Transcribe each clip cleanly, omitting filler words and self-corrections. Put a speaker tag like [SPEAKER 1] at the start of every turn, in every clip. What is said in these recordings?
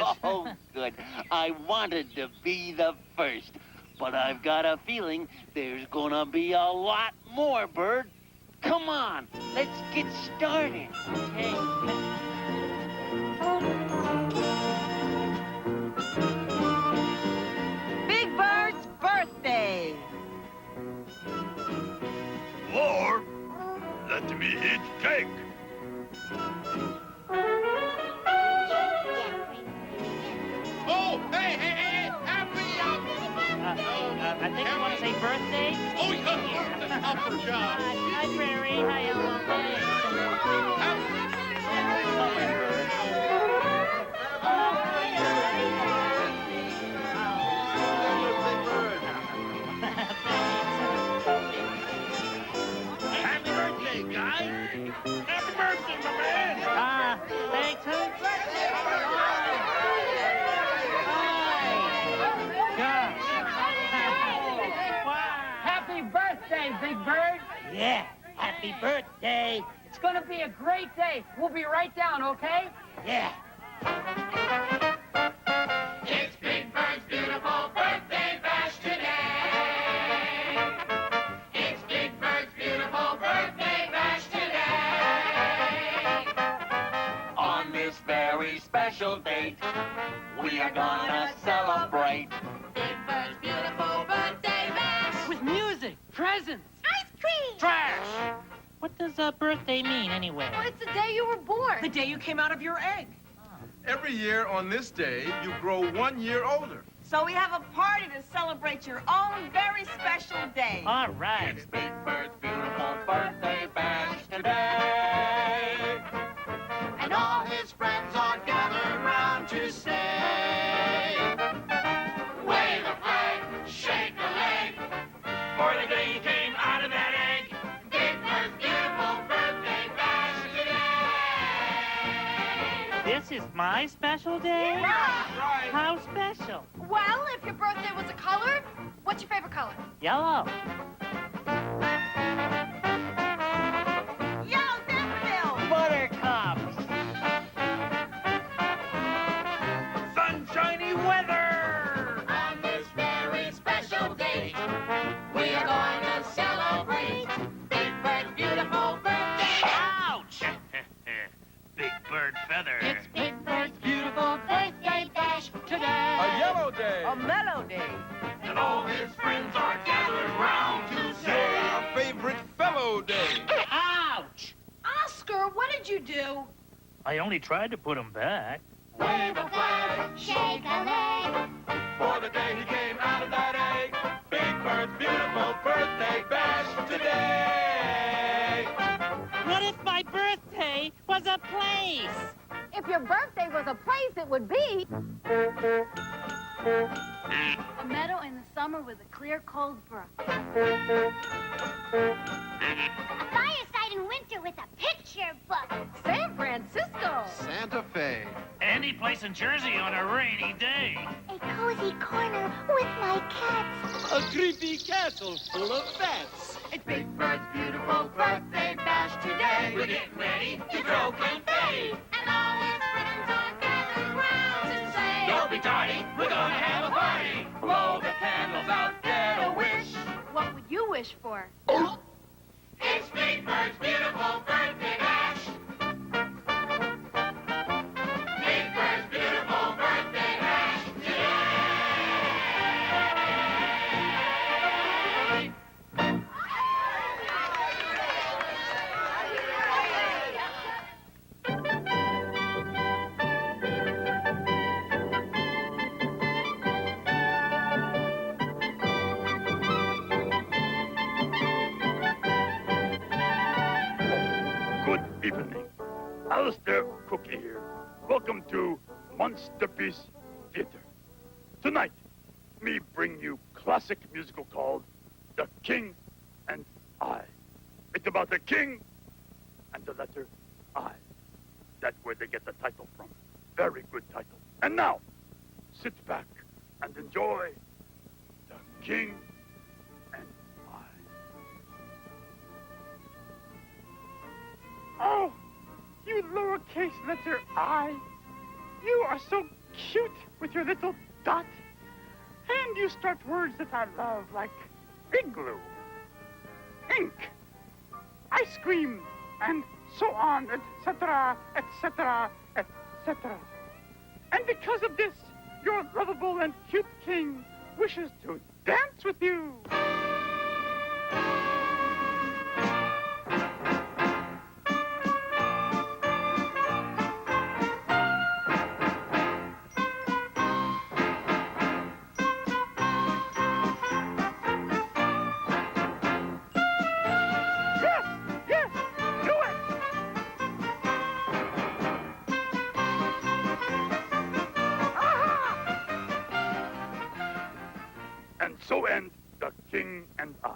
[SPEAKER 1] us.
[SPEAKER 2] Oh, good. I wanted to be the first. But I've got a feeling there's gonna be a lot more, Bert. Come on, let's get started.
[SPEAKER 1] Okay.
[SPEAKER 3] Big Bird's birthday.
[SPEAKER 4] Or let me eat cake.
[SPEAKER 5] Oh, hey, happy
[SPEAKER 1] I think you want to say birthday?
[SPEAKER 5] Oh, yeah, the upper job.
[SPEAKER 1] Hi, Prairie. Hi, Ella.
[SPEAKER 5] Happy birthday, guys. Happy birthday, my man.
[SPEAKER 1] Thanks, Hoot.
[SPEAKER 3] Happy birthday, Big Bird.
[SPEAKER 1] Yeah, happy birthday.
[SPEAKER 3] It's going to be a great day. We'll be right down, okay?
[SPEAKER 1] Yeah.
[SPEAKER 5] It's Big Bird's beautiful birthday bash today. It's Big Bird's beautiful birthday bash today.
[SPEAKER 2] On this very special date, we are gonna celebrate.
[SPEAKER 5] Big Bird's beautiful birthday bash.
[SPEAKER 3] With music, presents.
[SPEAKER 6] Ice cream!
[SPEAKER 1] Trash. What does birthday mean, anyway?
[SPEAKER 6] Well, it's the day you were born.
[SPEAKER 3] The day you came out of your egg.
[SPEAKER 7] Every year on this day, you grow 1 year older.
[SPEAKER 3] So we have a party to celebrate your own very special day.
[SPEAKER 1] All right.
[SPEAKER 2] It's Big Bird's beautiful birthday bash today.
[SPEAKER 5] And all his friends are gathered round to say, wave a flag, shake a leg, for the day he came out of that egg. Big Bird's beautiful birthday bash today.
[SPEAKER 1] This is my special day?
[SPEAKER 7] Right.
[SPEAKER 1] How special?
[SPEAKER 6] Well, if your birthday was a color, what's your favorite color?
[SPEAKER 1] Yellow.
[SPEAKER 3] Yellow daffodil.
[SPEAKER 1] Buttercups.
[SPEAKER 4] Sunshiny weather.
[SPEAKER 5] On this very special date, we are going to celebrate Big Bird's beautiful birthday.
[SPEAKER 1] Ouch!
[SPEAKER 4] Big bird feather.
[SPEAKER 5] It's Big Bird's beautiful birthday bash today.
[SPEAKER 7] A yellow day.
[SPEAKER 3] A mellow day.
[SPEAKER 5] And all his friends are gathered round to
[SPEAKER 7] Your
[SPEAKER 5] say,
[SPEAKER 7] favorite fellow day.
[SPEAKER 1] Ouch!
[SPEAKER 6] Oscar, what did you do?
[SPEAKER 1] I only tried to put them back.
[SPEAKER 5] wave a flag,
[SPEAKER 6] Shake a leg.
[SPEAKER 7] For the day he came out of that egg. Big Bird's beautiful birthday bash today.
[SPEAKER 1] What if my birthday was a place?
[SPEAKER 6] If your birthday was a place, it would be a meadow in the summer with a clear, cold brook.
[SPEAKER 8] A fireside in winter with a picture book.
[SPEAKER 6] San Francisco.
[SPEAKER 7] Santa Fe.
[SPEAKER 1] Any place in Jersey on a rainy day.
[SPEAKER 8] A cozy corner with my cats.
[SPEAKER 2] A creepy castle full of bats.
[SPEAKER 5] it's Big Bird's beautiful birthday bash today. We're getting ready to throw confetti.
[SPEAKER 6] And all his friends are gathered round to say,
[SPEAKER 5] Don't be tardy, we're gonna have a party. Blow the candles out, get a wish.
[SPEAKER 6] what would you wish for?
[SPEAKER 5] It's Big Bird's beautiful birthday bash. Big Bird's beautiful birthday bash today.
[SPEAKER 4] Good evening. Alistair Cookie here. Welcome to Monster Beast Theater. Tonight, me bring you classic musical called The King and I. It's about the king and the letter I. That's where they get the title from. Very good title. And now, sit back and enjoy The King and I. Oh, you lowercase letter I. You are so cute with your little dot. And you start words that I love, like igloo, ink, ice cream, and so on, etc., etc., etc. And because of this, your lovable and cute king wishes to dance with you. Yes, yes, do it. And so end the king and I.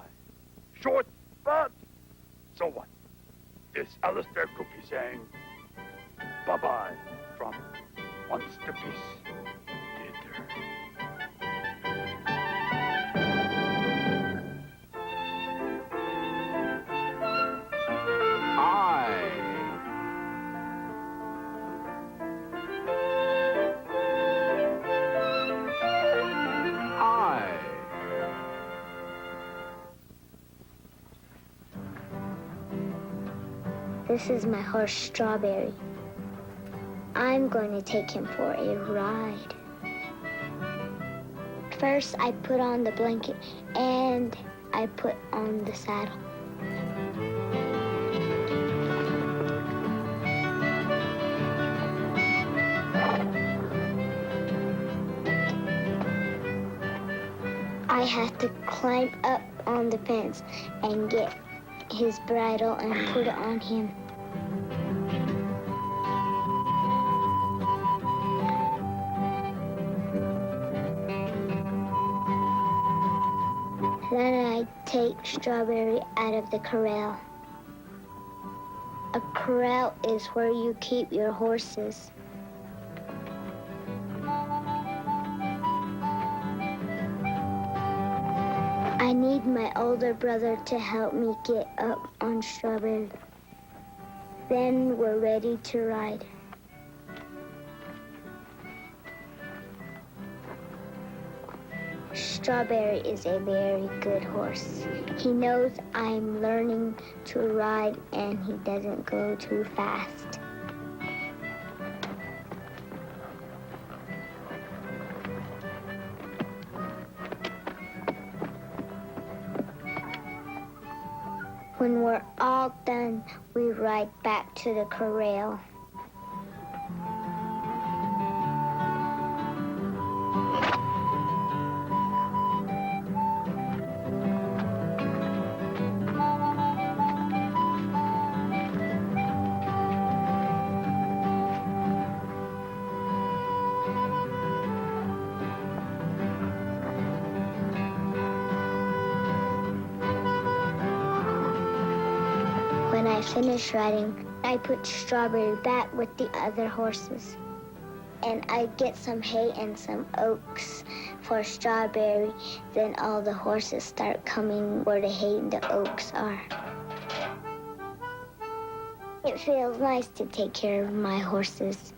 [SPEAKER 4] Short, but so what? This Alistair Cookie saying bye-bye from Monster Peace Theater.
[SPEAKER 8] This is my horse, Strawberry. I'm going to take him for a ride. First, I put on the blanket and I put on the saddle. I have to climb up on the fence and get his bridle and put it on him. Then I take Strawberry out of the corral. A corral is where you keep your horses. I need my older brother to help me get up on Strawberry. Then we're ready to ride. Strawberry is a very good horse. He knows I'm learning to ride and he doesn't go too fast. When we're all done, we ride back to the corral. When I finish riding, I put Strawberry back with the other horses. And I get some hay and some oats for Strawberry. Then all the horses start coming where the hay and the oats are. It feels nice to take care of my horses.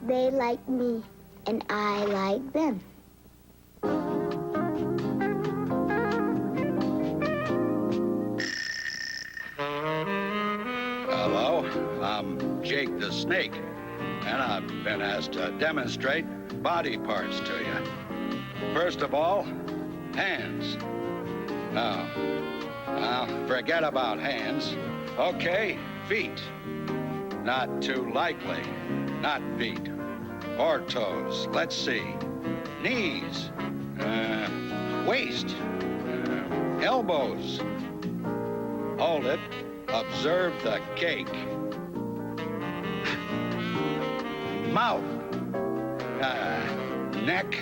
[SPEAKER 8] They like me, and I like them.
[SPEAKER 9] Hello, I'm Jake the Snake, and I've been asked to demonstrate body parts to you. First of all, hands. Now, forget about hands. Okay, feet. Not too likely. Not feet. Or toes. Let's see. Knees. Waist. Elbows. Hold it. Observe the cake. Mouth. Neck.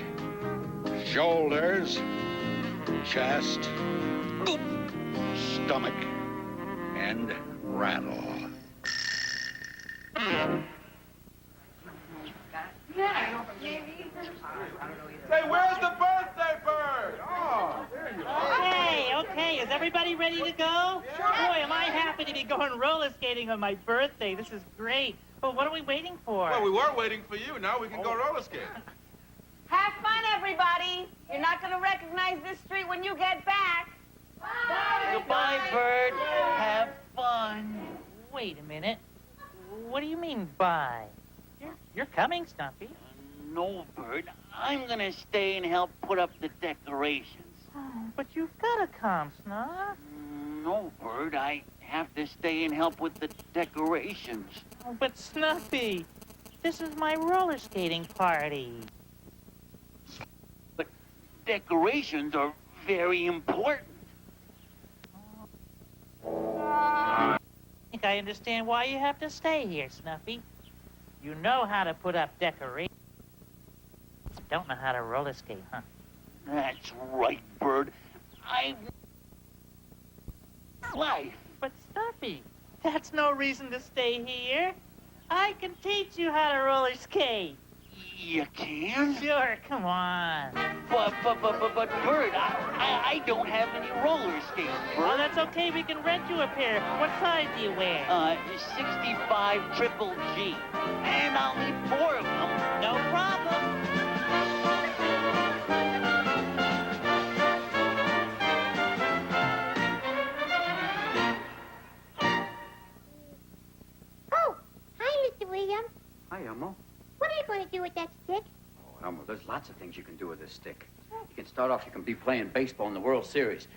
[SPEAKER 9] Shoulders. Chest. Stomach. And rattle.
[SPEAKER 7] Say, where's the birthday bird? Oh, there you are.
[SPEAKER 1] Okay, is everybody ready to go? Boy, am I happy to be going roller skating on my birthday. This is great. Well, what are we waiting for?
[SPEAKER 7] Well, we were waiting for you. Now we can go roller skating.
[SPEAKER 3] Have fun, everybody. You're not going to recognize this street when you get back. Bye.
[SPEAKER 2] Goodbye, Bert. Have fun.
[SPEAKER 1] Wait a minute. What do you mean, bye? You're coming, Snuffy.
[SPEAKER 2] No, Bert. I'm gonna stay and help put up the decorations.
[SPEAKER 1] Oh, but you've got to come, Snuff.
[SPEAKER 2] No, Bert. I have to stay and help with the decorations.
[SPEAKER 1] Oh, but Snuffy, this is my roller skating party.
[SPEAKER 2] But decorations are very important.
[SPEAKER 1] I think I understand why you have to stay here, Snuffy. You know how to put up decorations. Don't know how to roller skate, huh?
[SPEAKER 2] That's right, Bert. Life.
[SPEAKER 1] But Snuffy, that's no reason to stay here. I can teach you how to roller skate.
[SPEAKER 2] You can?
[SPEAKER 1] Sure, come on.
[SPEAKER 2] But Bert, I don't have any roller skates,
[SPEAKER 1] Well,
[SPEAKER 2] Bert.
[SPEAKER 1] that's okay. We can rent you a pair. What size do you wear?
[SPEAKER 2] 65 triple G. And I'll need 4 of them.
[SPEAKER 1] No problem.
[SPEAKER 6] Oh, hi, Mr. Williams.
[SPEAKER 10] Hi, Elmo.
[SPEAKER 6] What are you going to do with that stick?
[SPEAKER 10] Oh, Elmo, there's lots of things you can do with this stick. You can start off, you can be playing baseball in the World Series.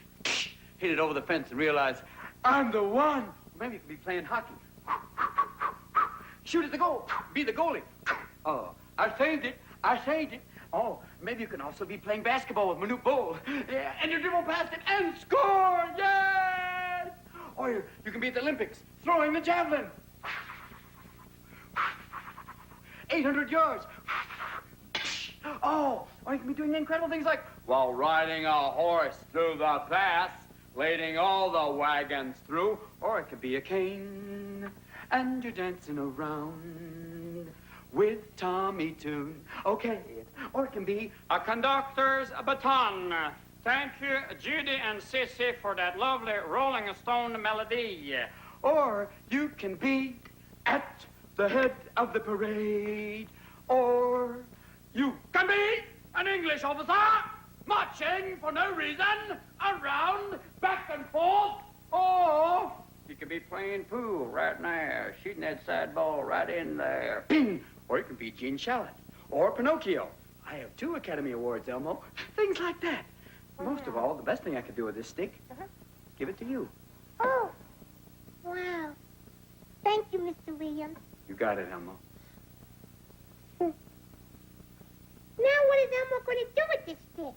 [SPEAKER 10] Hit it over the fence and realize, I'm the one. Or maybe you can be playing hockey. Shoot at the goal. Be the goalie. Oh, I saved it. I saved it. Oh, maybe you can also be playing basketball with Manute Bol. Yeah, and you dribble past it and score. Yes! Or you can be at the Olympics throwing the javelin. 800 yards. Oh, or you can be doing incredible things like while riding a horse through the pass, leading all the wagons through, or it could be a cane, and you're dancing around with Tommy Tune. Okay, or it can be
[SPEAKER 11] A conductor's baton. Thank you, Judy and Sissy, for that lovely Rolling Stone melody.
[SPEAKER 10] or you can be at the head of the parade, or you
[SPEAKER 11] Can be an English officer marching for no reason around, back and forth, or you could be playing pool right now, shooting that side ball right in there.
[SPEAKER 10] ping, or it can be Gene Shalit, or Pinocchio. I have 2 Academy Awards, Elmo. Things like that. Most of all, the best thing I could do with this stick is give it to you.
[SPEAKER 6] Oh, wow. Thank you, Mr. Williams.
[SPEAKER 10] You got it, Elmo.
[SPEAKER 6] Now what is Elmo going to do with this stick?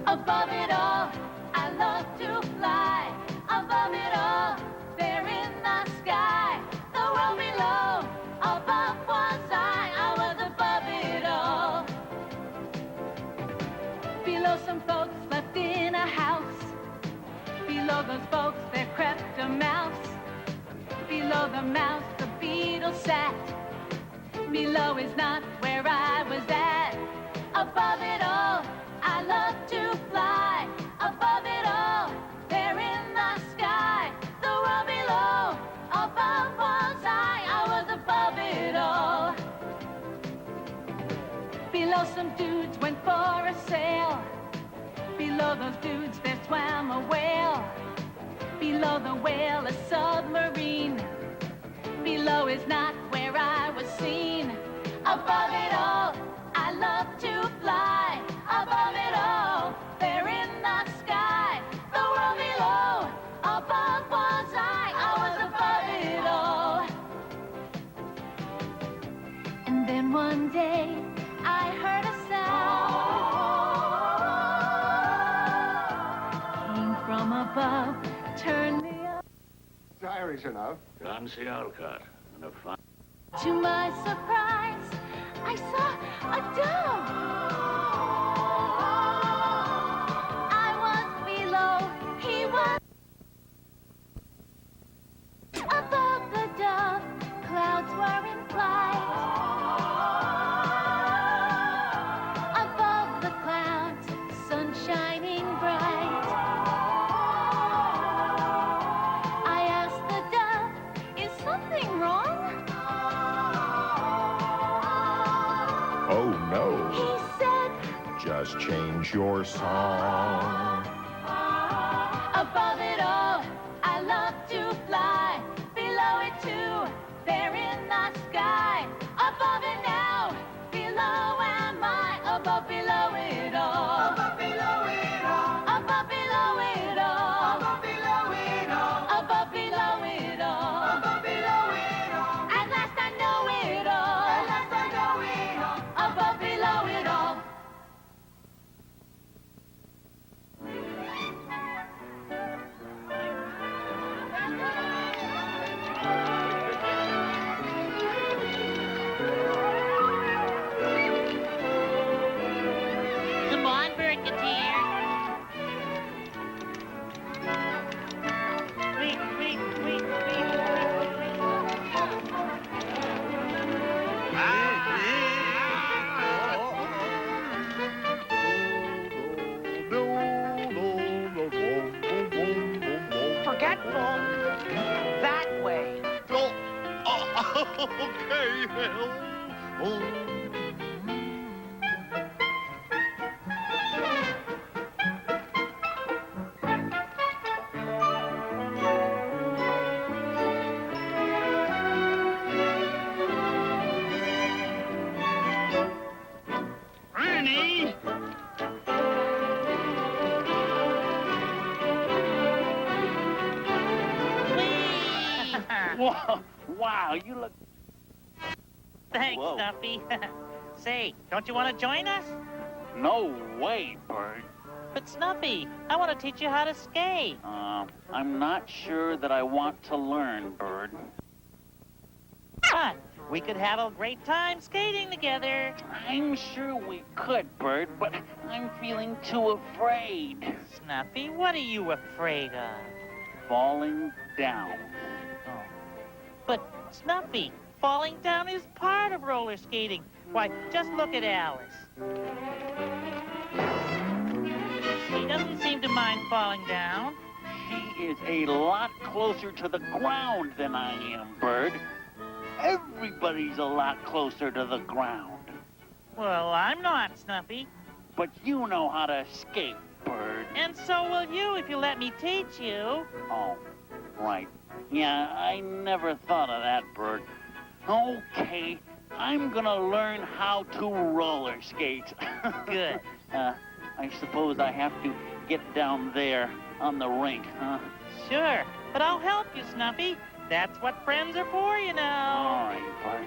[SPEAKER 12] Above it all, I love to fly. Above it all, there in the sky. The world below, above was I was above it all. Below some folks left in a house. Below those folks there crept a mouse. Below the mouse the beetle sat. Below is not where I was at. Above it all, I love to fly. Above it all, there in the sky. The world below, above was I was above it all. Below some dudes went for a sail. Below those dudes there swam a whale. Below the whale a submarine. Below is not where I was seen. Above it all, I love to fly. Above it all, there in the sky. The world below, above was I was above it all. And then one day I heard a sound. Came from above, turned me up.
[SPEAKER 13] It's Irish enough.
[SPEAKER 9] John Alcott. And a fine.
[SPEAKER 12] To my surprise, I saw a dove. I was below, he was above the dove. Clouds were in flight. Above the clouds, sun
[SPEAKER 14] Oh, no.
[SPEAKER 12] He said,
[SPEAKER 14] Just change your song.
[SPEAKER 12] above it all, I love to fly. Below it too, there in the sky. Above it now, below am I. Above, below it all. Above, below it all. Above, below it all. Above, below it all. Above, below it all. Above, below it all. At last I know it all. At last I know it all. Above, below it all.
[SPEAKER 1] Come on, Berketeer. Wait, wait, wait, wait.
[SPEAKER 3] Forgetful. That way.
[SPEAKER 5] Okay,
[SPEAKER 2] Ernie! Whoa, wow, you look...
[SPEAKER 1] Thanks,
[SPEAKER 2] Whoa.
[SPEAKER 1] Snuffy. Say, don't you want to join us?
[SPEAKER 2] No way, Bert.
[SPEAKER 1] But Snuffy, I want to teach you how to skate.
[SPEAKER 2] I'm not sure that I want to learn, Bird.
[SPEAKER 1] But we could have a great time skating together.
[SPEAKER 2] I'm sure we could, Bird, but I'm feeling too afraid.
[SPEAKER 1] Snuffy, what are you afraid of?
[SPEAKER 2] Falling down.
[SPEAKER 1] Oh. But Snuffy, falling down is part of roller skating. Why, just look at Alice. She doesn't seem to mind falling down.
[SPEAKER 2] She is a lot closer to the ground than I am, Bird. Everybody's a lot closer to the ground.
[SPEAKER 1] Well, I'm not, Snuffy.
[SPEAKER 2] But you know how to skate, Bird.
[SPEAKER 1] And so will you if you let me teach you.
[SPEAKER 2] Oh, right. Yeah, I never thought of that, Bird. Okay, I'm gonna learn how to roller skate.
[SPEAKER 1] Good.
[SPEAKER 2] I suppose I have to get down there on the rink, huh?
[SPEAKER 1] Sure, but I'll help you, Snuffy. That's what friends are for, you know.
[SPEAKER 2] All right, Bart.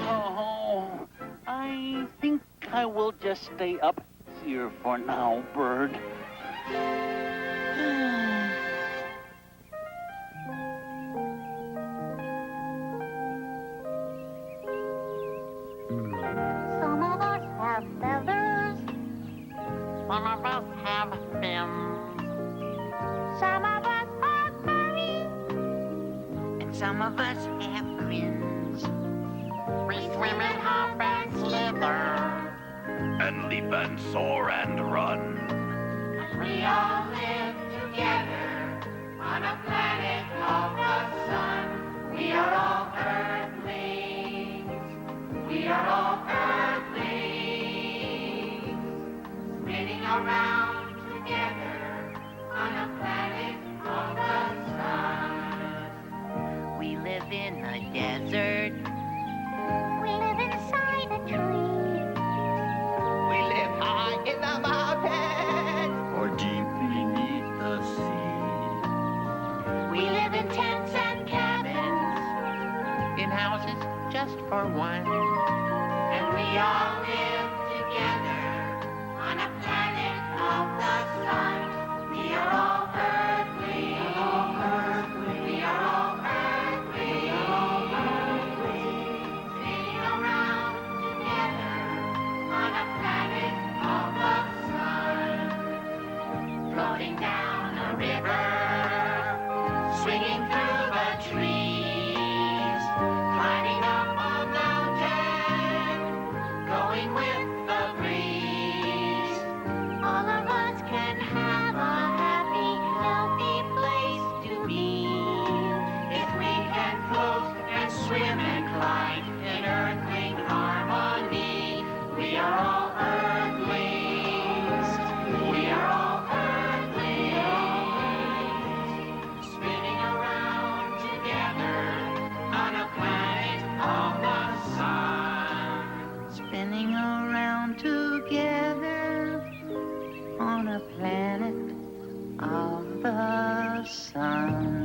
[SPEAKER 2] Oh, I think I will just stay up here for now, Bird.
[SPEAKER 12] Some of us have feathers.
[SPEAKER 6] Some of us have fins.
[SPEAKER 12] Some of us are furry.
[SPEAKER 6] And some of us have grins. We swim and hop and slither.
[SPEAKER 4] And leap and soar and run.
[SPEAKER 6] We all live together on a planet called the sun. We are all earthlings. We are all earthlings. Spinning around together on a planet called the sun. We live in a desert.
[SPEAKER 12] We live inside a tree.
[SPEAKER 5] We live high in the mountains.
[SPEAKER 2] Or deep beneath the sea.
[SPEAKER 6] We live in tents and cabins.
[SPEAKER 5] In houses just for one.
[SPEAKER 6] And we all live together on a planet called the sun. We are all earthlings. We are all earthlings. Spinning around together on a planet called the sun. Floating down a river. Swinging through the trees. Climbing up a mountain. Going with the breeze.
[SPEAKER 12] All of us can have a happy, healthy place to be.
[SPEAKER 6] If we can on a planet of the sun.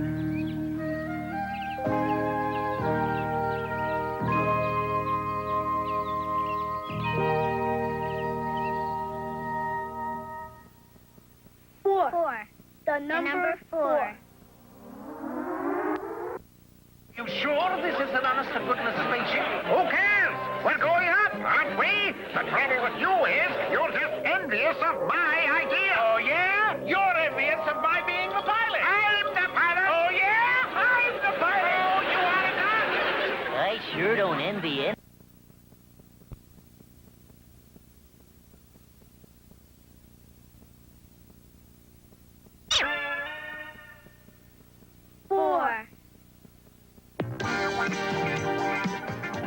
[SPEAKER 8] Four. The number four.
[SPEAKER 5] You sure this is an honest-to-goodness spaceship? Who cares? We're going up, aren't we? The trouble with you is you're just envious of my idea. Oh, yeah? You're envious of my being the pilot. I'm the pilot. Oh, yeah? I'm the pilot. Oh, you are not.
[SPEAKER 1] I sure don't envy it.
[SPEAKER 8] Four.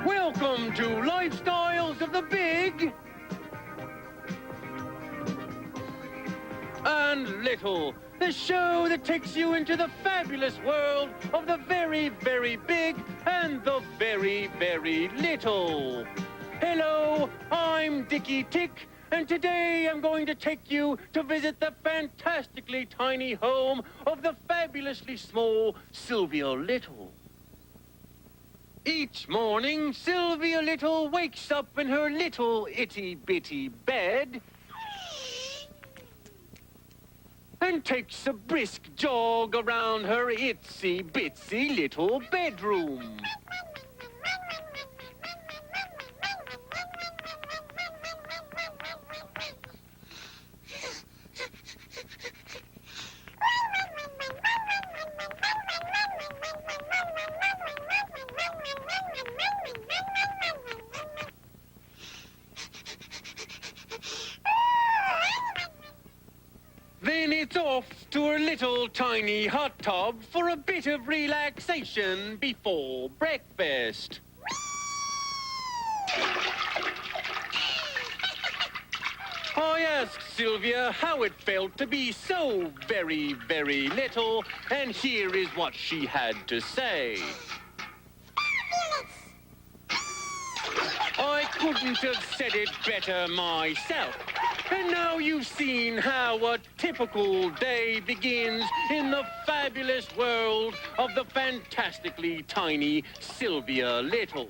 [SPEAKER 11] Welcome to Lifestyles of the Big and Little, the show that takes you into the fabulous world of the very, very big and the very, very little. Hello, I'm Dickie Tick, and today I'm going to take you to visit the fantastically tiny home of the fabulously small Sylvia Little. Each morning, Sylvia Little wakes up in her little itty-bitty bed and takes a brisk jog around her itsy-bitsy little bedroom. Then it's off to her little tiny hot tub for a bit of relaxation before breakfast. I asked Sylvia how it felt to be so very, very little, and here is what she had to say. I couldn't have said it better myself. And now you've seen how a typical day begins in the fabulous world of the fantastically tiny Sylvia Little.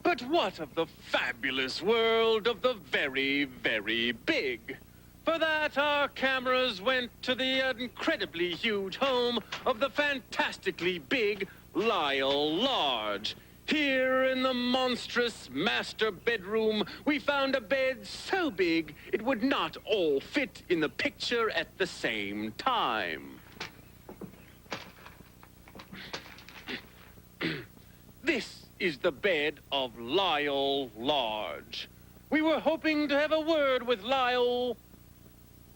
[SPEAKER 11] But what of the fabulous world of the very, very big? For that, our cameras went to the incredibly huge home of the fantastically big Lyle Large. Here in the monstrous master bedroom, we found a bed so big it would not all fit in the picture at the same time. This is the bed of Lyle Large. We were hoping to have a word with Lyle,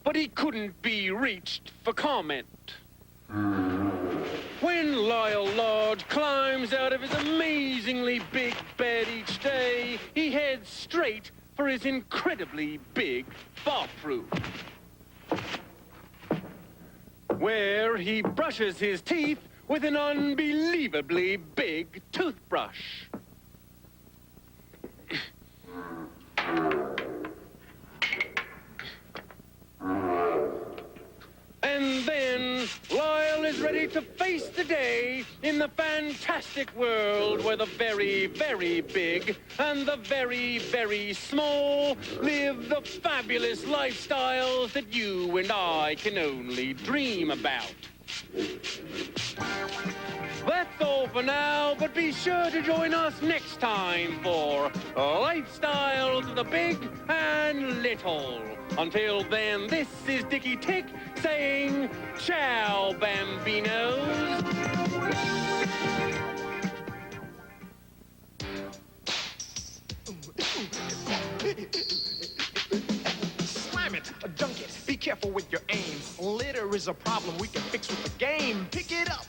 [SPEAKER 11] but he couldn't be reached for comment. When Lyle Large climbs out of his amazingly big bed each day, he heads straight for his incredibly big bathroom, where he brushes his teeth with an unbelievably big toothbrush. And then Lyle is ready to face the day in the fantastic world where the very, very big and the very, very small live the fabulous lifestyles that you and I can only dream about. That's all for now, but be sure to join us next time for Lifestyles of the Big and Little. Until then, this is Dickie Tick saying, ciao, bambinos.
[SPEAKER 15] Slam it, dunk it, be careful with your aim. Litter is a problem we can fix with the game. Pick it up,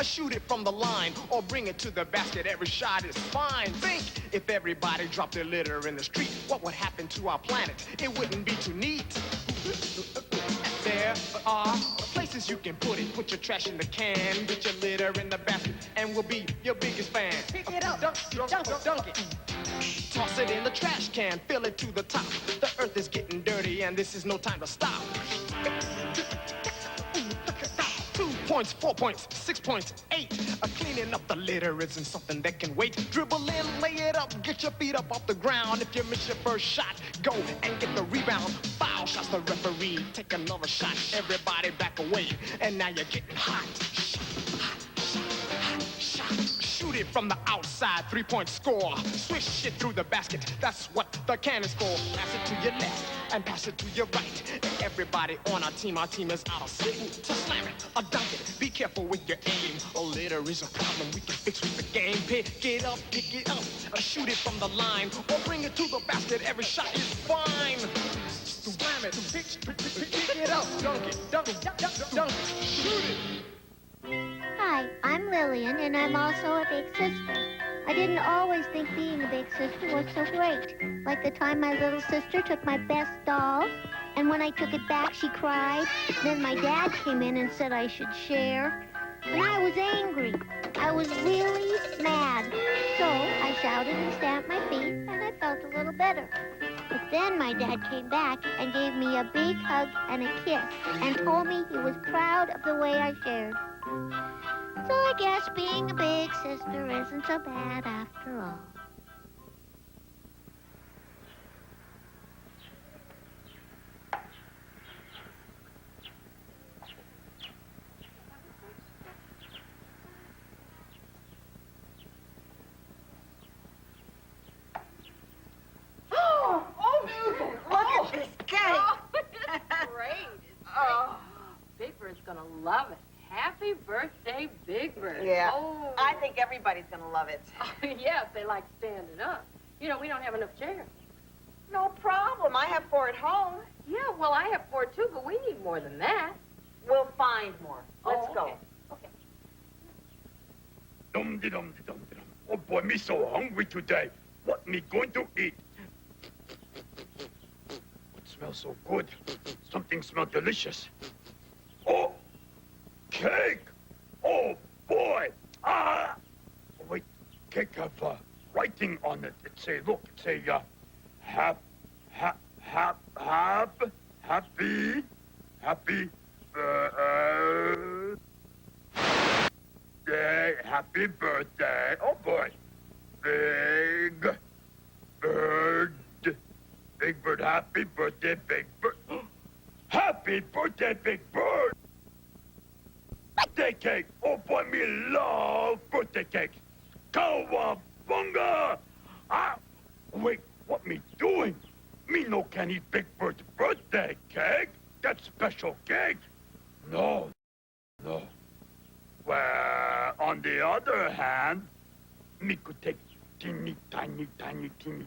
[SPEAKER 15] shoot it from the line, or bring it to the basket. Every shot is fine. Think, if everybody dropped their litter in the street, what would happen to our planet? It wouldn't be too neat. There are places you can put it. Put your trash in the can, put your litter in the basket, and we'll be your biggest fan. Pick it up, dunk it. Toss it in the trash can. can fill it to the top. The earth is getting dirty and this is no time to stop. 2 points, 4 points, 6 points, 8. Cleaning up the litter isn't something that can wait. Dribble in, lay it up, get your feet up off the ground. If you miss your first shot, go and get the rebound. Foul shots the referee, take another shot. Everybody back away, and now you're getting hot. Shoot it from the outside, 3-point score. Swish it through the basket, that's what the cannon's for. Pass it to your left and pass it to your right. Everybody on our team is out of sync. So slam it or dunk it, be careful with your aim. A litter is a problem we can fix with the game. Pick it up, shoot it from the line, or bring it to the basket. Every shot is fine. Slam it, pick it up, dunk it, shoot it.
[SPEAKER 8] Hi, I'm Lillian, and I'm also a big sister. I didn't always think being a big sister was so great. Like the time my little sister took my best doll, and when I took it back, she cried. Then my dad came in and said I should share. And I was angry. I was really mad. So I shouted and stamped my feet, and I felt a little better. But then my dad came back and gave me a big hug and a kiss, and told me he was proud of the way I shared. So I guess being a big sister isn't so bad after all.
[SPEAKER 3] Look at this cake.
[SPEAKER 16] Great. Big Bird's gonna love it. Happy birthday, Big Bird.
[SPEAKER 3] Yeah.
[SPEAKER 16] Oh.
[SPEAKER 3] I think everybody's gonna love it.
[SPEAKER 16] Yeah, if they like standing up. You know, we don't have enough chairs.
[SPEAKER 3] No problem. I have 4 at home.
[SPEAKER 16] Yeah, well, I have 4 too, but we need more than that.
[SPEAKER 3] We'll find more. Let's
[SPEAKER 16] okay.
[SPEAKER 3] go.
[SPEAKER 16] Okay.
[SPEAKER 4] Dum-de-dum-de-dum-de-dum. Oh boy, me so hungry today. What me going to eat? It smells so good. Something smells delicious. Oh, cake! Oh boy! Ah! Oh, wait, cake have writing on it. It say, look, it say, happy, happy birthday. Oh boy. Big Bird, happy birthday, Big Bird. Happy birthday, Big Bird. Birthday cake. Oh boy, me love birthday cake. Cowabunga. Ah, wait, what me doing? Me no can eat Big Bird's birthday cake. That's special cake. No. Well, on the other hand, me could take teeny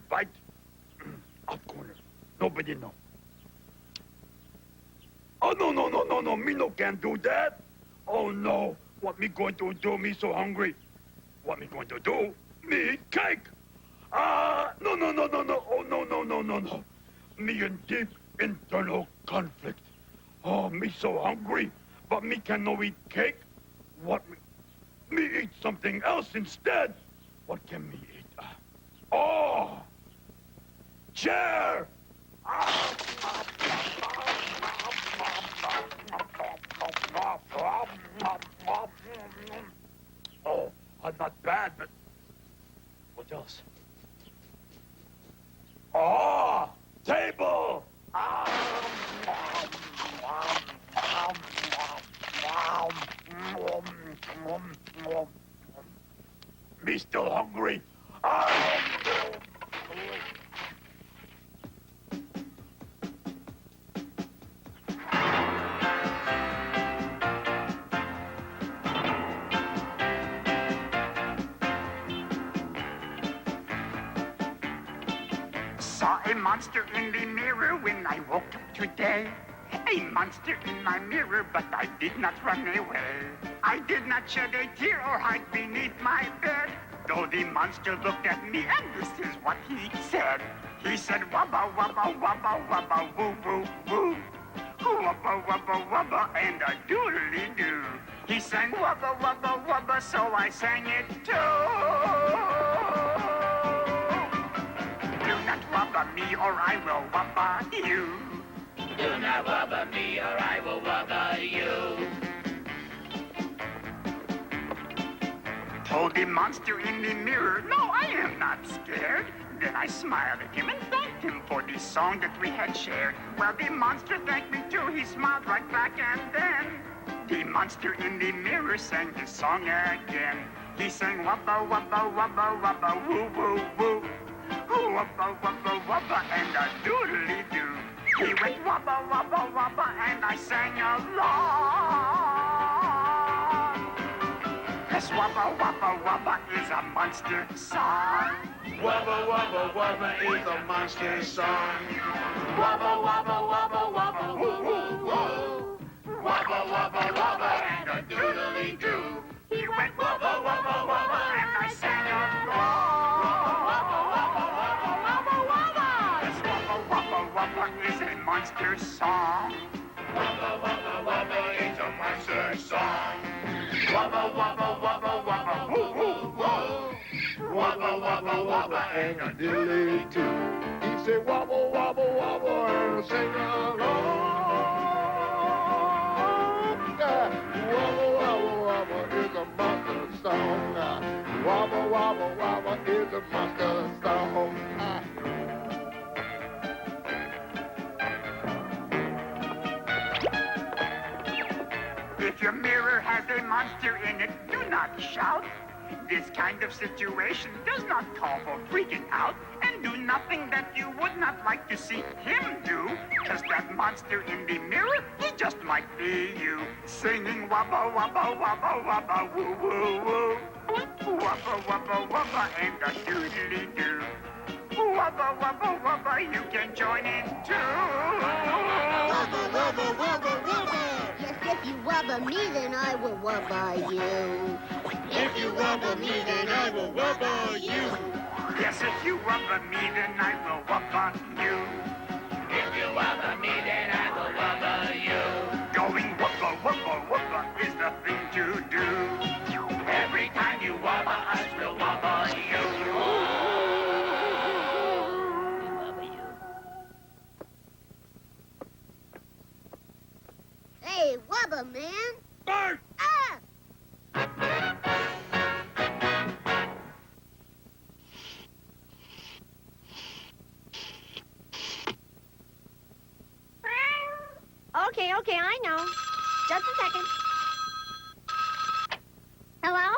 [SPEAKER 4] bite. Off corner. Nobody know. Oh, no. Me no can do that. Oh, no. What me going to do? Me so hungry. What me going to do? Me eat cake. No. Oh, no. Me in deep internal conflict. Oh, me so hungry. But me can no eat cake. What me eat something else instead. What can me eat? Chair! Oh, not bad, but what else? Oh, table! Me still hungry.
[SPEAKER 17] Saw a monster in the mirror when I woke up today. A monster in my mirror, but I did not run away. I did not shed a tear or hide beneath my bed. Though the monster looked at me, and this is what he said. He said, wubba, wubba, wubba, wubba, woo, woo, woo. Wubba, wubba, wubba, and a doodly-doo. He sang wubba, wubba, wubba, so I sang it too. Do not wubba. wubba me or I will wubba you.
[SPEAKER 5] Do not wubba me or I will wubba you.
[SPEAKER 17] Told the monster in the mirror, no, I am not scared. Then I smiled at him and thanked him for the song that we had shared. Well, the monster thanked me too. He smiled right back, and then the monster in the mirror sang his song again. He sang wubba, wubba, wubba, wubba, woo, woo, woo. Wubba, wubba, wubba, and a doodly-doo. He went wubba, wubba, wubba, and I sang along. 'Cause wubba, wubba, wubba is a monster song.
[SPEAKER 5] Wubba, wubba, wubba is a monster song. Wubba, wubba, wubba, wubba, woo, woo, woo. Wubba, wubba, wubba, and a doodly-doo.
[SPEAKER 17] He went wubba, wubba, wubba, and I sang along.
[SPEAKER 5] Wubba, wubba, wubba, wubba, wubba.
[SPEAKER 17] 'Cause wubba, wubba, wubba is a monster song.
[SPEAKER 5] Wubba, wubba, wubba is a monster song. Wubba, wubba, wubba, wubba, woo, woo, woo. Wubba, wubba, wubba, and a doodly-doo.
[SPEAKER 14] He said wobble, wobble, wobble, and sing along. Wobble, wobble, wobble is a monster song. Wobble, wobble, wobble is a monster song.
[SPEAKER 17] If your mirror has a monster in it, do not shout. This kind of situation does not call for freaking out. And do nothing that you would not like to see him do. 'Cause that monster in the mirror, he just might be you. Singing wubba, wubba, wubba, wubba, woo, woo, woo. Wubba, wubba, wubba, and a doodly-doo. Wubba, wubba, wubba, you can join in too.
[SPEAKER 8] Wubba, wubba, wubba, wubba. Yes, if you wubba me, then I will wubba you.
[SPEAKER 5] If you wubba me, then I will wubba you.
[SPEAKER 17] Yes, if you wubba me, then I will wubba you.
[SPEAKER 5] If you wubba me, then I will wubba you.
[SPEAKER 17] Going wubba, wubba, wubba is the thing to do.
[SPEAKER 5] Every time you wubba us, we'll wubba you.
[SPEAKER 8] Hey, wubba, man.
[SPEAKER 5] Bert!
[SPEAKER 8] Ah!
[SPEAKER 3] Okay, I know. Just a second. Hello?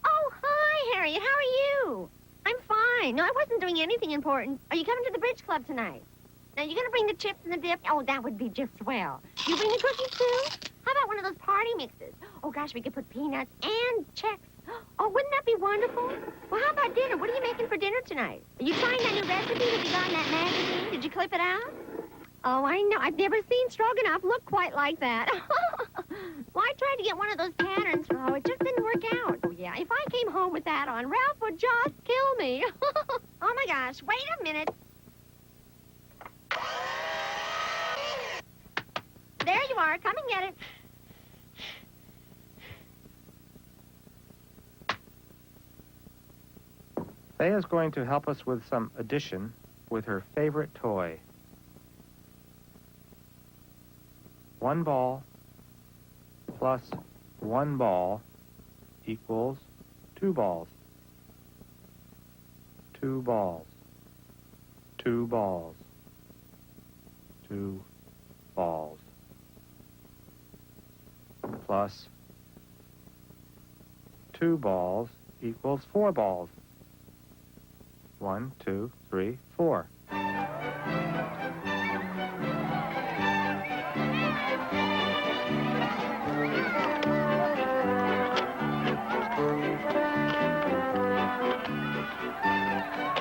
[SPEAKER 3] Oh, hi, Harriet. How are you? I'm fine. No, I wasn't doing anything important. Are you coming to the bridge club tonight? Now, you gonna bring the chips and the dip? Oh, that would be just swell. You bring the cookies, too? How about one of those party mixes? Oh, gosh, we could put peanuts and Chex. Oh, wouldn't that be wonderful? Well, how about dinner? What are you making for dinner tonight? Are you trying that new recipe that you got in that magazine? Did you clip it out? Oh, I know. I've never seen stroganoff look quite like that. Well, I tried to get one of those patterns. Oh, it just didn't work out. Oh, yeah. If I came home with that on, Ralph would just kill me. Oh, my gosh. Wait a minute. There you are. Come and get it.
[SPEAKER 18] Thea's going to help us with some addition with her favorite toy. 1 ball plus 1 ball equals 2 balls. 2 balls. 2 balls. 2 balls. Plus 2 balls equals 4 balls. 1, 2, 3, 4.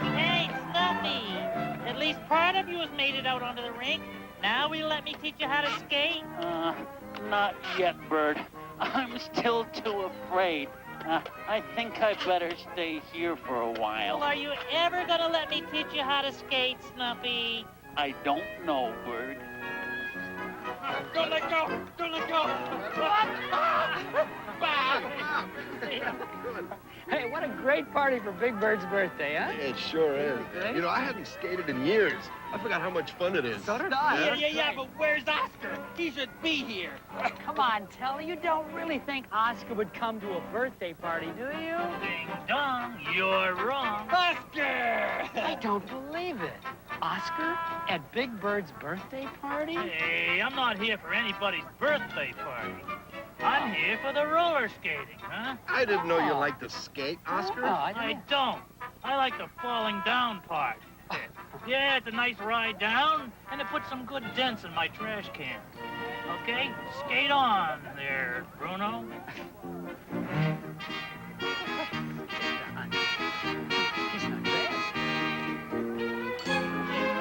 [SPEAKER 1] Hey, Snuffy! At least part of you has made it out onto the rink. Now will you let me teach you how to skate?
[SPEAKER 2] Not yet, Bird. I'm still too afraid. I think I better stay here for a while.
[SPEAKER 1] Well, are you ever gonna let me teach you how to skate, Snuffy?
[SPEAKER 2] I don't know, Bird.
[SPEAKER 11] Don't let go! Don't let go! Bob. Hey, what a great party for Big Bird's birthday, huh?
[SPEAKER 19] It sure is.
[SPEAKER 11] Okay.
[SPEAKER 19] You know, I haven't skated in years. I forgot how much fun it is.
[SPEAKER 11] So did I.
[SPEAKER 2] Yeah, but where's Oscar? He should be here.
[SPEAKER 11] Come on, Telly, you don't really think Oscar would come to a birthday party, do you?
[SPEAKER 1] Ding dong, you're wrong.
[SPEAKER 2] Oscar!
[SPEAKER 11] I don't believe it. Oscar at Big Bird's birthday party?
[SPEAKER 1] Hey, I'm not here for anybody's birthday party. I'm here for the roller skating, huh?
[SPEAKER 19] I didn't know you liked to skate, Oscar.
[SPEAKER 1] I don't. I like the falling down part. Yeah, it's a nice ride down, and it puts some good dents in my trash can. Okay, skate on there, Bruno.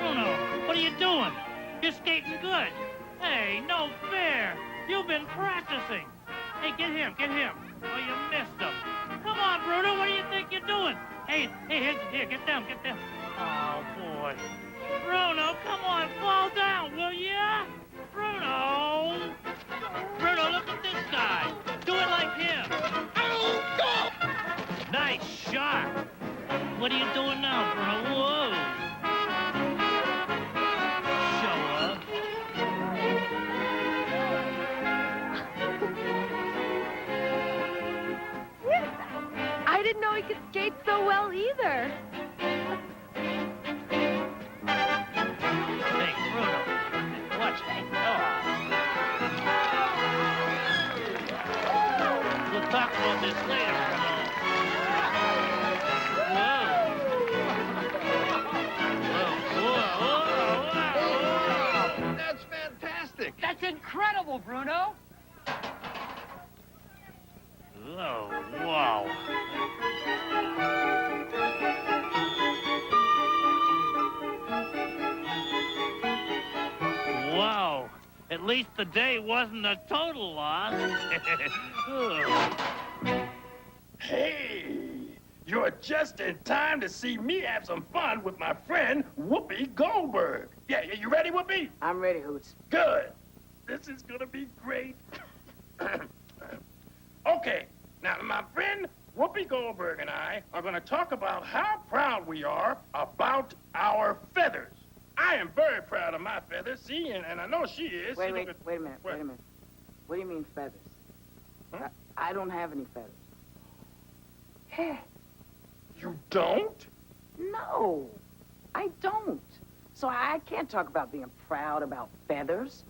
[SPEAKER 1] Bruno, what are you doing? You're skating good. Hey, no fair. You've been practicing. Hey, get him. Oh, you missed him. Come on, Bruno, what do you think you're doing? Hey, here, get them. Oh, boy. Bruno, come on, fall down, will ya? Bruno, look at this guy. Do it like him. Oh, go! Nice shot. What are you doing now, Bruno? Whoa. Show up.
[SPEAKER 12] I didn't know he could skate so well either.
[SPEAKER 1] Hey, Bruno, watch me. We'll talk about this later, Bruno. Whoa.
[SPEAKER 19] That's fantastic.
[SPEAKER 11] That's incredible, Bruno.
[SPEAKER 1] Oh, wow. Wow. At least the day wasn't a total loss.
[SPEAKER 4] Hey, you're just in time to see me have some fun with my friend Whoopi Goldberg. Yeah, you ready, Whoopi?
[SPEAKER 20] I'm ready, Hoots.
[SPEAKER 4] Good. This is gonna be great. Okay, now my friend Whoopi Goldberg and I are gonna talk about how proud we are about our feathers. I am very proud of my feathers, see, and I know she is.
[SPEAKER 20] Wait
[SPEAKER 4] See,
[SPEAKER 20] a
[SPEAKER 4] look
[SPEAKER 20] minute.
[SPEAKER 4] What?
[SPEAKER 20] Wait a minute. What do you mean feathers?
[SPEAKER 4] Huh?
[SPEAKER 20] I don't have any feathers.
[SPEAKER 4] You don't?
[SPEAKER 20] No, I don't. So I can't talk about being proud about feathers.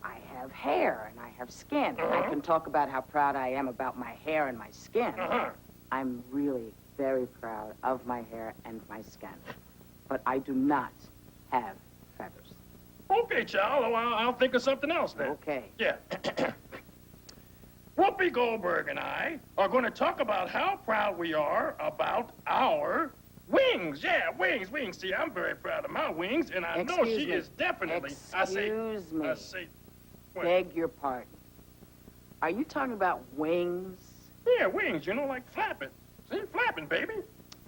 [SPEAKER 20] I have hair and I have skin. And I can talk about how proud I am about my hair and my skin. I'm really very proud of my hair and my skin. But I do not have feathers.
[SPEAKER 4] Okay, child. Oh, I'll think of something else then.
[SPEAKER 20] Okay.
[SPEAKER 4] Yeah. Whoopi Goldberg and I are going to talk about how proud we are about our wings. Yeah, wings. See, I'm very proud of my wings, and I know she is definitely.
[SPEAKER 20] Excuse me.
[SPEAKER 4] I say. What?
[SPEAKER 20] Beg your pardon. Are you talking about wings?
[SPEAKER 4] Yeah, wings. You know, like flapping. See, flapping, baby.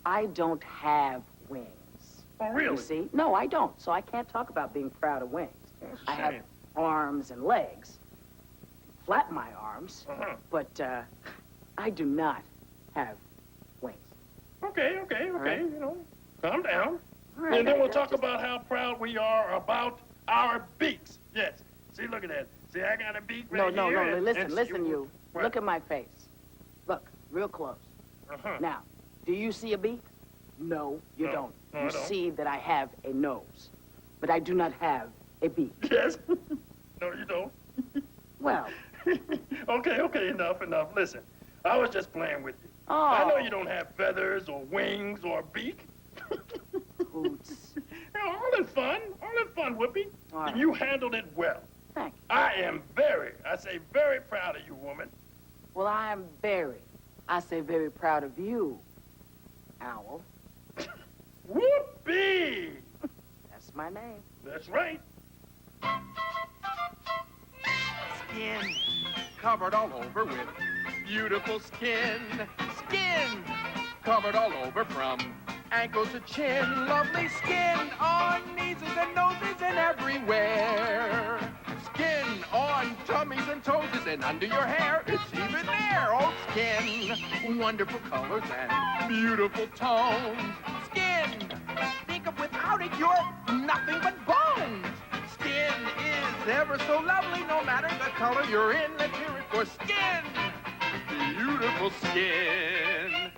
[SPEAKER 20] I don't have wings.
[SPEAKER 4] Oh, really?
[SPEAKER 20] You see? No, I don't. So I can't talk about being proud of wings. I have arms and legs. Flap my arms, but I do not have wings.
[SPEAKER 4] Okay.
[SPEAKER 20] Right.
[SPEAKER 4] You know, calm down.
[SPEAKER 20] Right.
[SPEAKER 4] And then we'll talk about how proud we are about our beaks. Yes. See, look at that. See, I got a beak right
[SPEAKER 20] No,
[SPEAKER 4] here.
[SPEAKER 20] listen, you.
[SPEAKER 4] What?
[SPEAKER 20] Look at my face. Look, real close. Now, do you see a beak? No, you don't.
[SPEAKER 4] No,
[SPEAKER 20] You
[SPEAKER 4] I don't.
[SPEAKER 20] see that I have a nose, but I do not have a beak.
[SPEAKER 4] Yes. No, you don't.
[SPEAKER 20] Well.
[SPEAKER 4] Okay, enough. Listen, I was just playing with you.
[SPEAKER 20] Oh.
[SPEAKER 4] I know you don't have feathers or wings or a beak.
[SPEAKER 20] Hoots.
[SPEAKER 4] All in fun, Whoopi.
[SPEAKER 20] All right.
[SPEAKER 4] And you handled it well.
[SPEAKER 20] Thank you.
[SPEAKER 4] I am very proud of you, woman.
[SPEAKER 20] Well, I say very proud of you, Owl.
[SPEAKER 4] Whoopee!
[SPEAKER 20] That's my name.
[SPEAKER 4] That's right.
[SPEAKER 15] Skin covered all over with beautiful skin. Skin covered all over from ankle to chin. Lovely skin on knees and noses and everywhere. Skin on tummies and toes and under your hair. It's even there. hair, oh skin. Wonderful colors and beautiful tones. Skin. Think of without it, you're nothing but bones. Skin is ever so lovely, no matter the color you're in. Let's hear it for skin. Beautiful skin.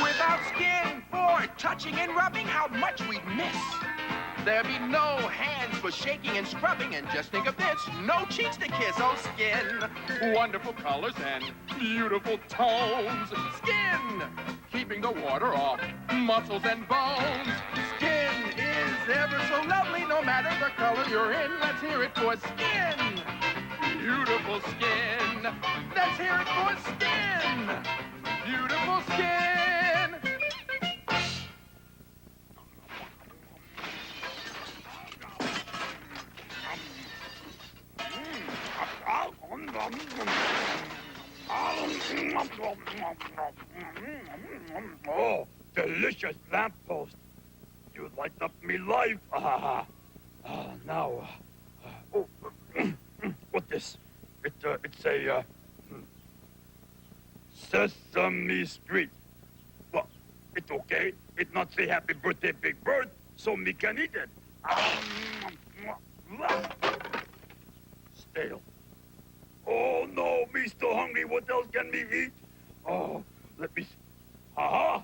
[SPEAKER 15] Without skin for touching and rubbing, how much we'd miss. There'd be no hands for shaking and scrubbing, and just think of this, no cheeks to kiss, oh skin. Wonderful colors and beautiful tones. Skin, keeping the water off muscles and bones. Skin is ever so lovely, no matter the color you're in. Let's hear it for skin. Beautiful skin. Let's hear it for skin. Beautiful skin.
[SPEAKER 4] Oh, delicious lamppost. You light up me life. Now, what this? It's a Sesame Street. Well, it's okay. It not say happy birthday, Big Bird, so me can eat it. Stale. Oh, no, me still hungry. What else can me eat? Oh, let me see. Aha!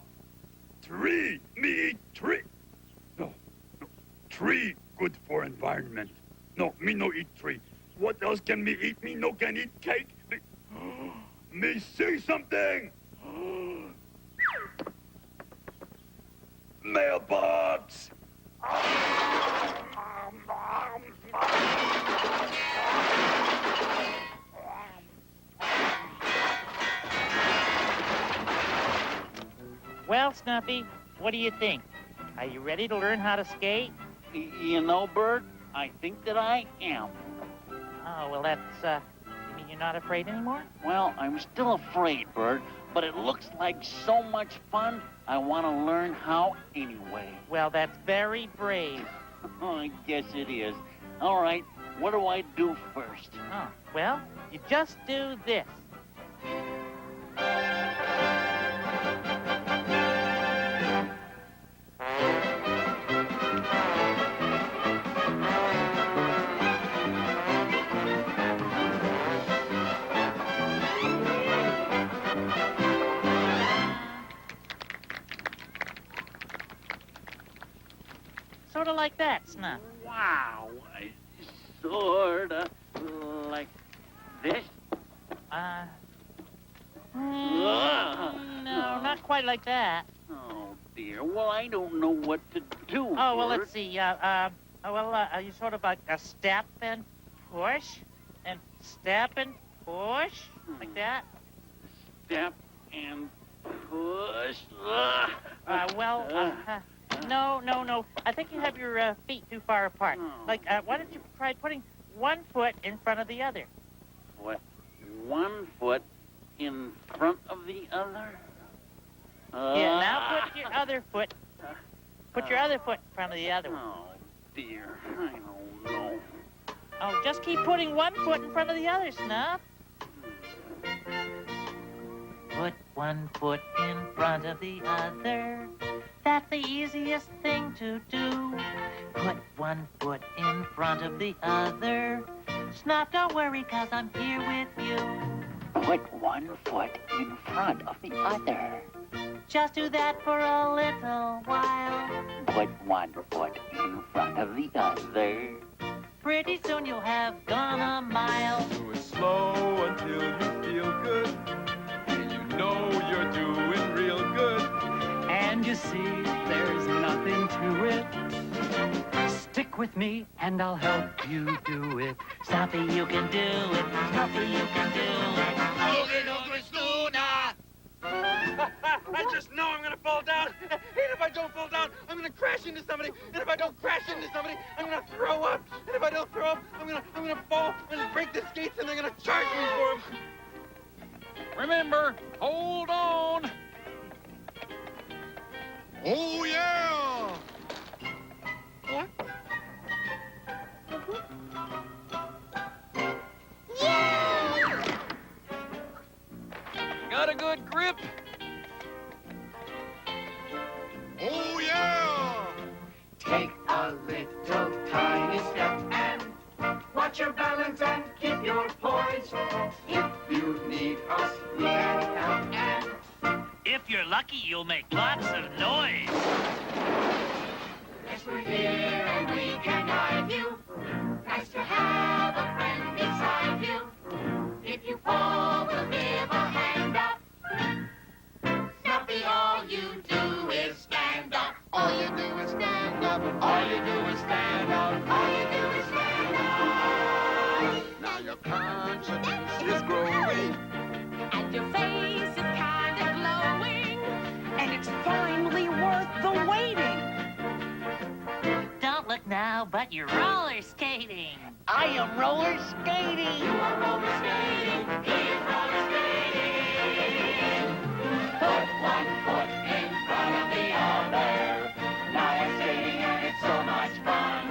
[SPEAKER 4] 3. Me eat 3. No. Tree good for environment. No, me no eat tree. What else can me eat? Me no can eat cake. Me see something. Mailbox.
[SPEAKER 1] Well, Snuffy, what do you think? Are you ready to learn how to skate?
[SPEAKER 2] You know, Bert, I think that I am.
[SPEAKER 1] Oh, well, that's, you mean you're not afraid anymore?
[SPEAKER 2] Well, I'm still afraid, Bert, but it looks like so much fun, I want to learn how anyway.
[SPEAKER 1] Well, that's very brave.
[SPEAKER 2] I guess it is. All right, what do I do first?
[SPEAKER 1] Oh, well, you just do this. Sort of like that, Snuff.
[SPEAKER 2] Wow, sorta like this?
[SPEAKER 1] No, not quite like that.
[SPEAKER 2] Oh, dear. Well, I don't know what to do.
[SPEAKER 1] Oh, well,
[SPEAKER 2] Bert.
[SPEAKER 1] let's see. You sort of like a step and push, and step and push, like that.
[SPEAKER 2] Step and push.
[SPEAKER 1] No. I think you have your feet too far apart. Like, why don't you try putting one foot in front of the other?
[SPEAKER 2] What? One foot in front of the other?
[SPEAKER 1] Yeah, now put your other foot. Put your other foot in front of the other one.
[SPEAKER 2] Oh, dear. I don't know.
[SPEAKER 1] Oh, just keep putting one foot in front of the other, Snuff. Put one foot in front of the other. That's the easiest thing to do. Put one foot in front of the other. Snuff, don't worry, 'cause I'm here with you.
[SPEAKER 2] Put one foot in front of the other.
[SPEAKER 1] Just do that for a little while.
[SPEAKER 2] Put one foot in front of the other.
[SPEAKER 1] Pretty soon you'll have gone a mile.
[SPEAKER 15] Do it slow until you feel good. And you know you're doing real good.
[SPEAKER 21] And you see, there's nothing to it. Stick with me, and I'll help you do it.
[SPEAKER 1] Snuffy, you can do it. Snuffy, you can do it.
[SPEAKER 11] I just know I'm gonna fall down. And if I don't fall down, I'm gonna crash into somebody. And if I don't crash into somebody, I'm gonna throw up. And if I don't throw up, I'm gonna fall and break the skates, and they're gonna charge me for them.
[SPEAKER 10] Remember, hold on.
[SPEAKER 15] Oh, yeah!
[SPEAKER 11] Got a good grip?
[SPEAKER 5] Oh, yeah! Take a little tiny step and watch your balance and keep your poise. If you need us, we can help. And
[SPEAKER 1] If you're lucky, you'll make lots of noise.
[SPEAKER 5] yes, we're here and we can guide you. Nice to have a friend beside you. If you fall, we'll give a hand up. Snuffy, all you do is stand up.
[SPEAKER 14] All you do is stand up.
[SPEAKER 5] All you do is stand up. All you do is stand up.
[SPEAKER 14] Now your confidence is growing.
[SPEAKER 12] And your face is kind of glowing. And it's finally worth the waiting.
[SPEAKER 1] Don't look now, but you're roller skating.
[SPEAKER 2] I am roller skating.
[SPEAKER 5] You are roller skating. He is roller skating. Put one foot in front of the other. Now we're skating and it's so much fun.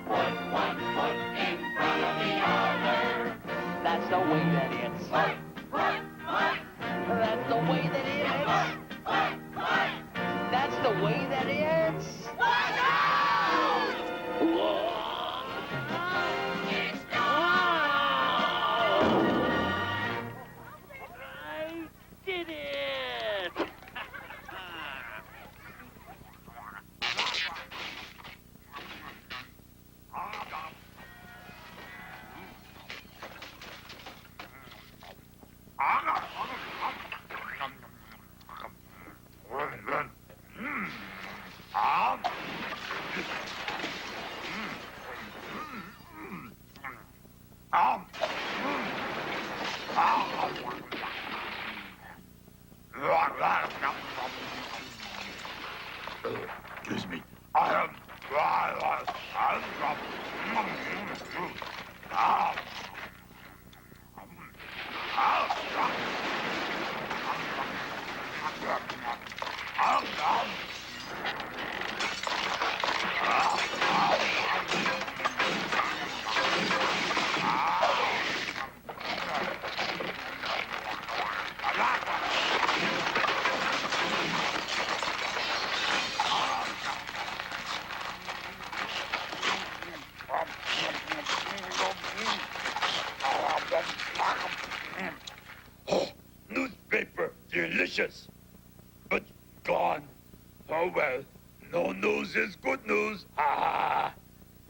[SPEAKER 5] Put one foot in front of the other.
[SPEAKER 2] That's the way that is.
[SPEAKER 5] What?
[SPEAKER 2] That's the way that is.
[SPEAKER 5] What?
[SPEAKER 2] That's the way that is.
[SPEAKER 5] Watch out!
[SPEAKER 2] Whoa.
[SPEAKER 5] It's
[SPEAKER 2] I did it!
[SPEAKER 4] Excuse me. Oh, newspaper, delicious, but gone. Oh well, no news is good news. Ah.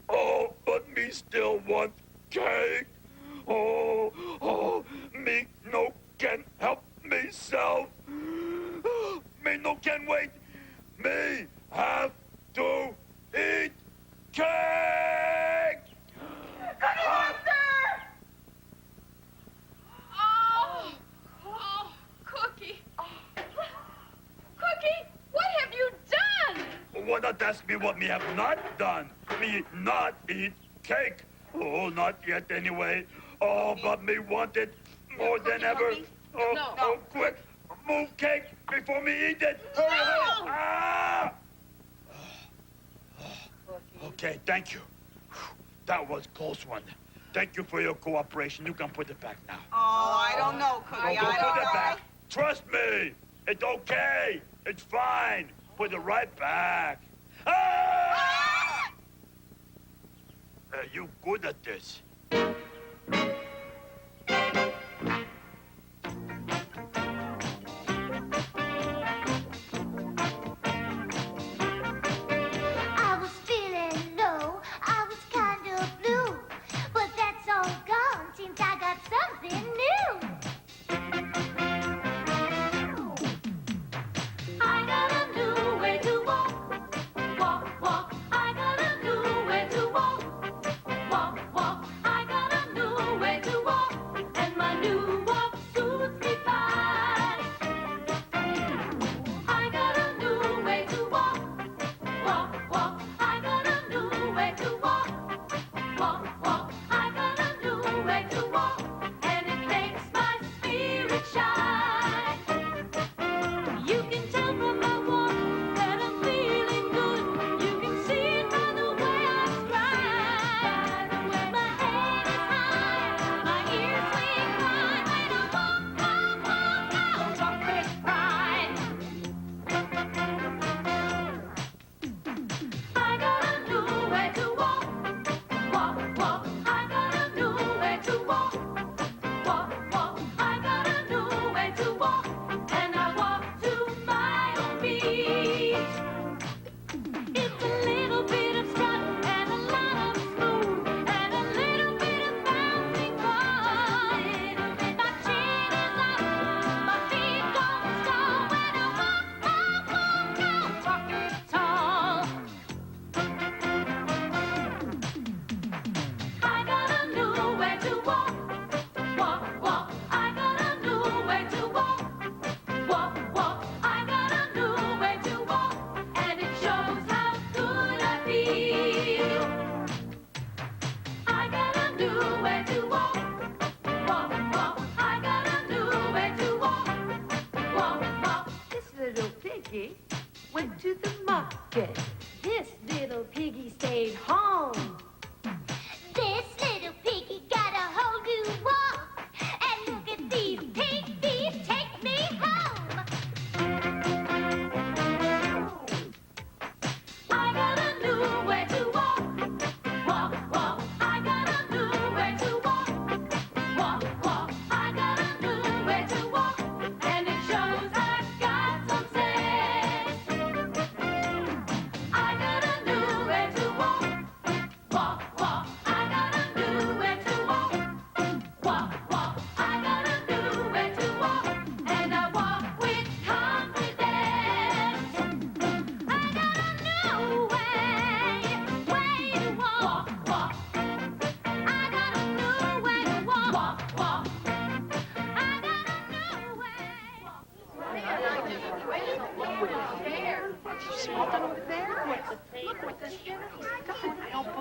[SPEAKER 4] Oh, but me still want cake. Oh, me no can help myself. Me no can wait. Me have to eat cake.
[SPEAKER 16] Oh, Cookie. Cookie, what have you done?
[SPEAKER 4] Why not ask me what me have not done? Me not eat cake. Oh, not yet anyway. Oh, but me want it more than ever. Oh, quick. Move cake before me eat it. Hurry, hurry. Ah! Okay, thank you. That was a close one. Thank you for your cooperation. You can put it back now.
[SPEAKER 7] Oh, I don't know, Cookie.
[SPEAKER 4] Go
[SPEAKER 7] I
[SPEAKER 4] put
[SPEAKER 7] don't
[SPEAKER 4] it
[SPEAKER 7] know.
[SPEAKER 4] back. Trust me. It's okay. It's fine. Put it right back. Ah! You good at this.
[SPEAKER 8] I was feeling low, I was kind of blue, but that's all gone since I got something new.
[SPEAKER 12] I got a new way to walk, walk, walk. I got a new way to walk, walk, walk. I got a new way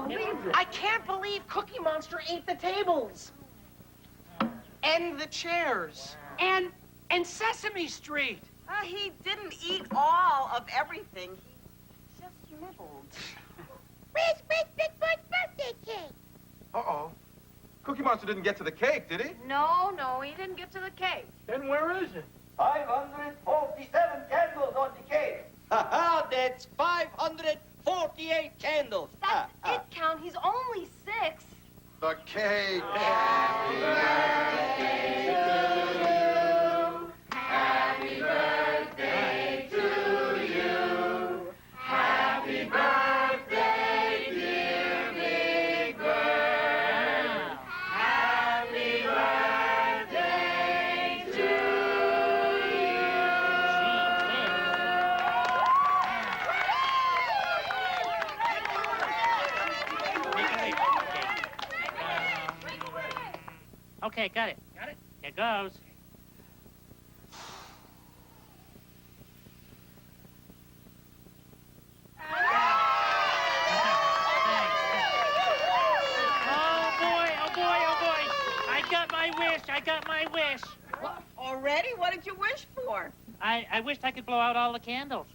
[SPEAKER 20] believe it.
[SPEAKER 13] I can't believe Cookie Monster ate the tables. And the chairs.
[SPEAKER 1] And Sesame Street.
[SPEAKER 7] He didn't eat all of everything. He just nibbled.
[SPEAKER 8] Where's Big Bird's birthday cake?
[SPEAKER 19] Uh-oh. Cookie Monster didn't get to the cake, did he?
[SPEAKER 16] No, he didn't get to the cake.
[SPEAKER 11] Then where is it?
[SPEAKER 22] 547 candles on the cake. Ha ha, that's 548 candles.
[SPEAKER 16] That's it, Count. He's only 6.
[SPEAKER 19] The cake.
[SPEAKER 6] Happy birthday to you. Happy birthday to you. Happy birthday, dear Big Bird. Happy birthday to
[SPEAKER 1] Okay, got it. Got it? Here goes. I got my wish.
[SPEAKER 7] What, already? What did you wish for?
[SPEAKER 1] I wished I could blow out all the candles.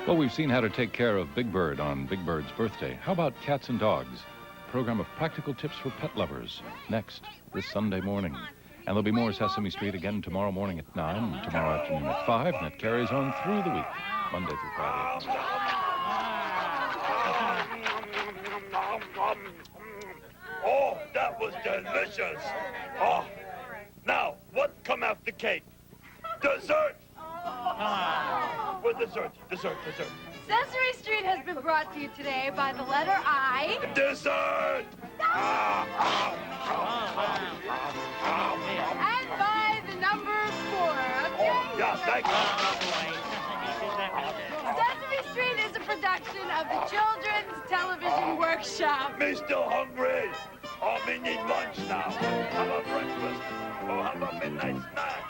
[SPEAKER 23] Well, we've seen how to take care of Big Bird on Big Bird's birthday. How about cats and dogs? A program of practical tips for pet lovers. Next, this Sunday morning. And there'll be more Sesame Street again tomorrow morning at 9, and tomorrow afternoon at 5, and it carries on through the week, Monday through Friday.
[SPEAKER 4] Oh, that was delicious. Oh, now, what come after cake? Dessert. What dessert? Dessert.
[SPEAKER 12] Sesame Street has been brought to you today by the letter I.
[SPEAKER 4] Dessert!
[SPEAKER 12] And by the number 4, okay?
[SPEAKER 4] Oh, yeah, thank you.
[SPEAKER 12] Sesame Street is a production of the Children's Television Workshop.
[SPEAKER 4] Me still hungry. Oh, me need lunch now. How about breakfast? Oh, how about midnight snack?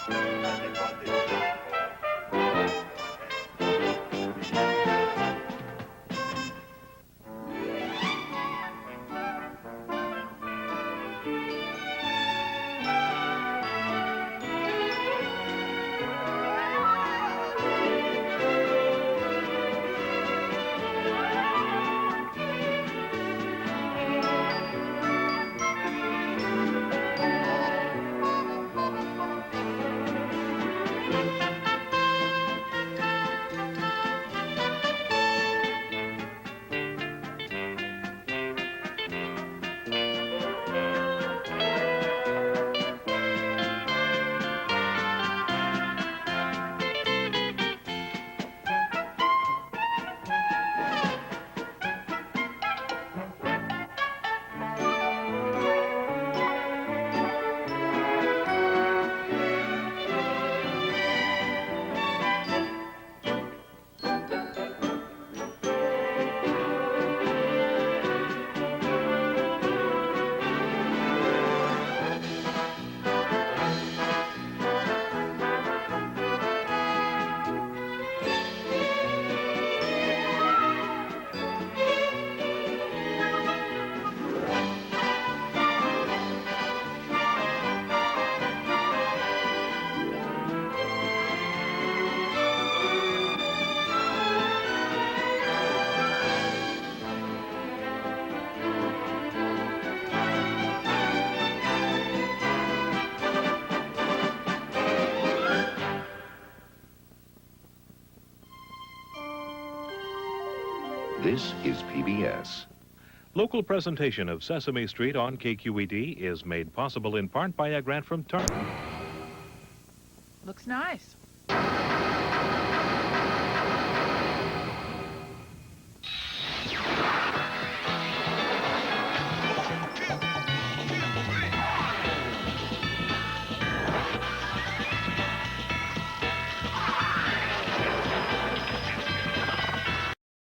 [SPEAKER 24] This is PBS.
[SPEAKER 25] Local presentation of Sesame Street on KQED is made possible in part by a grant from Target.
[SPEAKER 26] Looks nice.